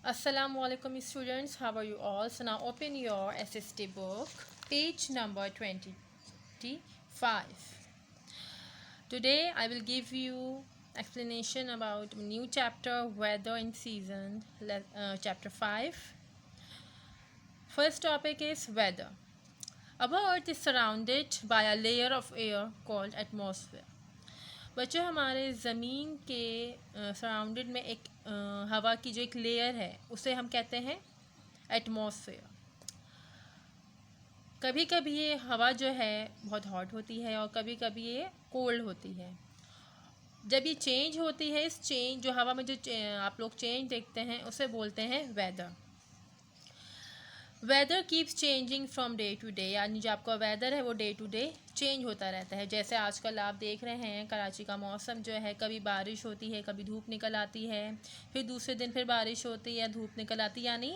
Assalamualaikum students, how are you all? So now open your SST book, page number 25. Today I will give you explanation about new chapter weather in season, chapter 5. First topic is weather. Our earth is surrounded by a layer of air called atmosphere. बच्चों हमारे ज़मीन के surrounded में एक हवा की जो एक लेयर है उसे हम कहते हैं एटमॉस्फेयर। कभी कभी ये हवा जो है बहुत हॉट होती है और कभी कभी ये कोल्ड होती है। जब ये चेंज होती है, इस चेंज जो हवा में जो आप लोग चेंज देखते हैं उसे बोलते हैं weather. Weather keeps changing from day to day, यानी जो आपका वेदर है वो डे टू डे चेंज होता रहता है। जैसे आजकल आप देख रहे हैं कराची का मौसम जो है, कभी बारिश होती है, कभी धूप निकल आती है, फिर दूसरे दिन फिर बारिश होती है, धूप निकल आती है यानी,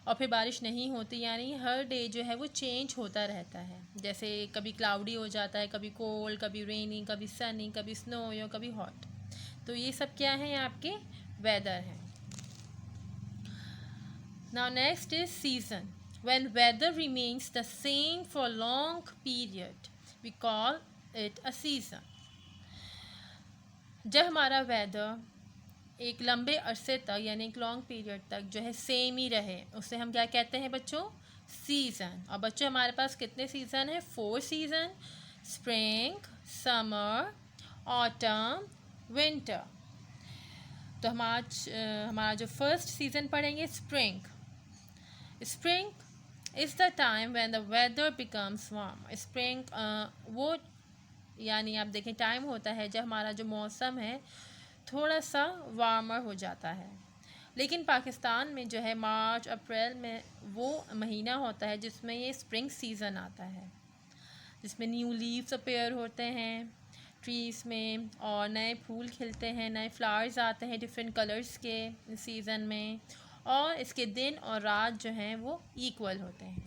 और फिर बारिश नहीं होती, यानी हर डे जो है वो चेंज होता रहता है। जैसे कभी क्लाउडी हो जाता है, कभी कोल्ड, कभी रेनी, कभी सनी, कभी स्नो या कभी हॉट। तो ये सब क्या है, आपके वेदर हैं। Now next is season. When weather remains the same for long period, we call it a season. जब हमारा वेदर एक लंबे अरसे तक यानी एक लॉन्ग पीरियड तक जो है सेम ही रहे, उसे हम क्या कहते हैं बच्चों, सीज़न। और बच्चों हमारे पास कितने सीज़न हैं, 4 season, spring, summer, autumn, winter. तो हमारा जो फर्स्ट सीज़न पढ़ेंगे spring. Spring is the time when the weather becomes warm. Spring वो यानी आप देखें टाइम होता है जब हमारा जो मौसम है थोड़ा सा वार्मर हो जाता है। लेकिन पाकिस्तान में जो है मार्च अप्रैल में वो महीना होता है जिसमें ये स्प्रिंग सीज़न आता है, जिसमें न्यू लीव्स अपेयर होते हैं ट्रीज़ में और नए फूल खिलते हैं, नए फ्लावर्स आते हैं डिफरेंट कलर्स के सीज़न में, और इसके दिन और रात जो हैं वो इक्वल होते हैं।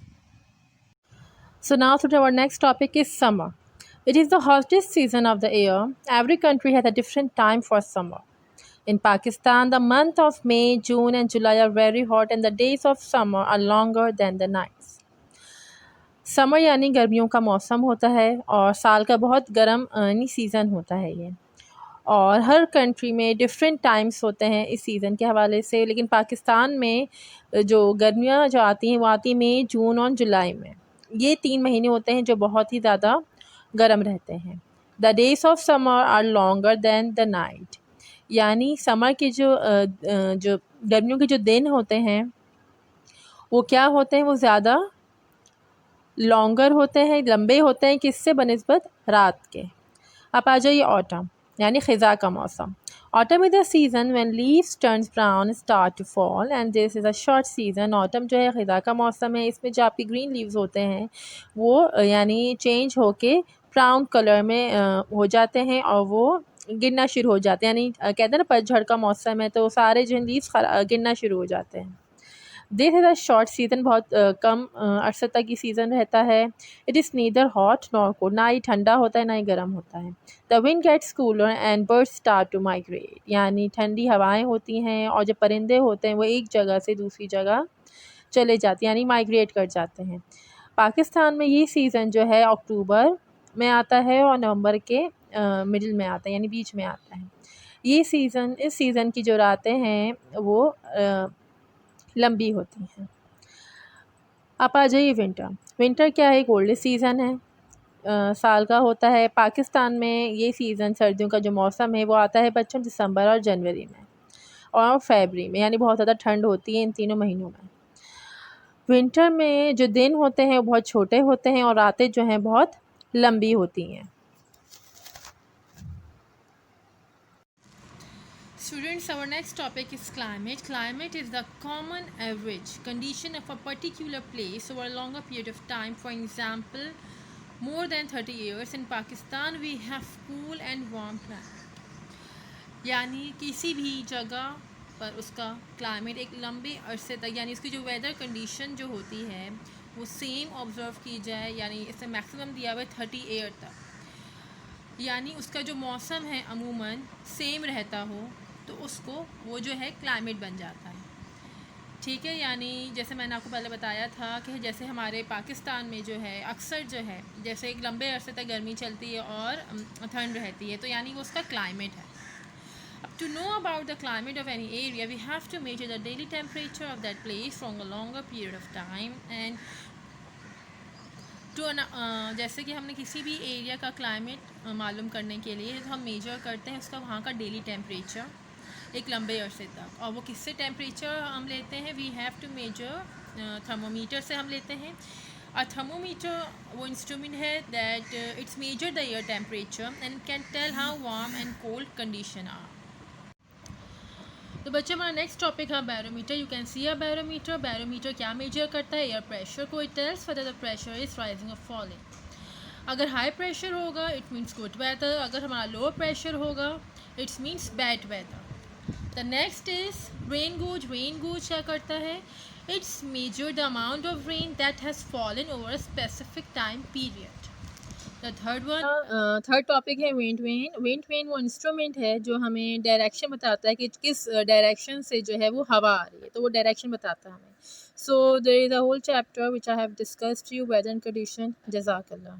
So now to our next topic is summer. It is the hottest season of the year. Every country has a different time for summer. In Pakistan, the month of May, June and July are very hot and the days of summer are longer than the nights. Summer यानी गर्मियों का मौसम होता है और साल का बहुत गर्म यानी सीज़न होता है ये, और हर कंट्री में डिफरेंट टाइम्स होते हैं इस सीज़न के हवाले से। लेकिन पाकिस्तान में जो गर्मियाँ जो आती हैं वो आती हैं मई, जून और जुलाई में। ये 3 महीने होते हैं जो बहुत ही ज़्यादा गर्म रहते हैं। The days of summer are longer than the night, यानी समर के जो गर्मियों के जो दिन होते हैं वो क्या होते हैं, वो ज़्यादा लॉन्गर होते हैं, लंबे होते हैं, किससे बनिस्बत रात के। अब आ जाइए ऑटम यानी ख़िज़ा का मौसम। Autumn is the season when leaves turns brown start to fall and this is a short season. Autumn जो है ख़िज़ा का मौसम है, इसमें जो आपकी ग्रीन लीव्स होते हैं वो यानी चेंज होके ब्राउन कलर में हो जाते हैं और वो गिरना शुरू हो जाते हैं। यानी कहते हैं ना पतझड़ का मौसम है तो सारे जो लीव्स गिरना शुरू हो जाते हैं। This is a short season, बहुत कम अरसे तक ये सीज़न रहता है। It is neither hot nor cold, ना ही ठंडा होता है ना ही गर्म होता है। The wind gets cooler and birds start to migrate, यानी ठंडी हवाएं होती हैं और जो परिंदे होते हैं वो एक जगह से दूसरी जगह चले जाते हैं यानी माइग्रेट कर जाते हैं। पाकिस्तान में ये सीज़न जो है अक्टूबर में आता है और नवंबर के मिडिल में आता है यानी बीच में आता है। इस सीज़न की जो रातें हैं वो लंबी होती हैं। आप आ जाइए विंटर। विंटर क्या है, कोल्डेस्ट सीज़न है, साल का होता है। पाकिस्तान में ये सीज़न सर्दियों का जो मौसम है वो आता है बच्चों दिसंबर और जनवरी में और फरवरी में, यानी बहुत ज़्यादा ठंड होती है इन तीनों महीनों में। विंटर में जो दिन होते हैं वो बहुत छोटे होते हैं और रातें जो हैं बहुत लंबी होती हैं। Students, our next topic is climate. Climate is the common average condition of a particular place over a longer period of time. For example, more than 30 years. In Pakistan, we have cool and warm climate. यानी किसी भी जगह पर उसका climate एक लंबे अरसे तक यानी उसकी जो वेदर कंडीशन जो होती है वो सेम ऑब्ज़र्व की जाए, यानी इससे मैक्सिमम दिया हुआ है 30 ईयर तक, यानी उसका जो मौसम है अमूमन सेम रहता हो तो उसको वो जो है क्लाइमेट बन जाता है। ठीक है, यानी जैसे मैंने आपको पहले बताया था कि जैसे हमारे पाकिस्तान में जो है अक्सर जो है जैसे एक लंबे अरसे तक गर्मी चलती है और ठंड रहती है, तो यानी वो उसका क्लाइमेट है। अब to know about the climate of any area we have to measure the daily temperature of that place from a longer period of time and to जैसे कि हमने किसी भी एरिया का क्लाइमेट मालूम करने के लिए तो हम मेजर करते हैं उसका वहाँ का डेली टेम्परेचर एक लंबे अरसे तक। और वो किससे टेम्परेचर हम लेते हैं, we have to measure thermometer से हम लेते हैं। अ थर्मोमीटर वो इंस्ट्रूमेंट है that it's measure the air temperature and can tell how warm and cold condition are. तो बच्चे हमारा नेक्स्ट टॉपिक है barometer. You can see a barometer. Barometer क्या मेजर करता है, एयर प्रेशर को। It tells whether the pressure is rising और falling. अगर हाई प्रेशर होगा इट मीन्स गुड वेदर, अगर हमारा लो प्रेशर होगा it's means bad weather. The next is rain gauge. Rain gauge क्या करता है, it's measure the amount of rain that has fallen over a specific time period. The third topic है wind vane. Wind vane वो instrument है जो हमें direction बताता है कि किस डायरेक्शन से जो है वो हवा आ रही है, तो वो डायरेक्शन बताता है हमें। So there is a whole chapter which I have discussed you weather and condition. जज़ाकल्लाह।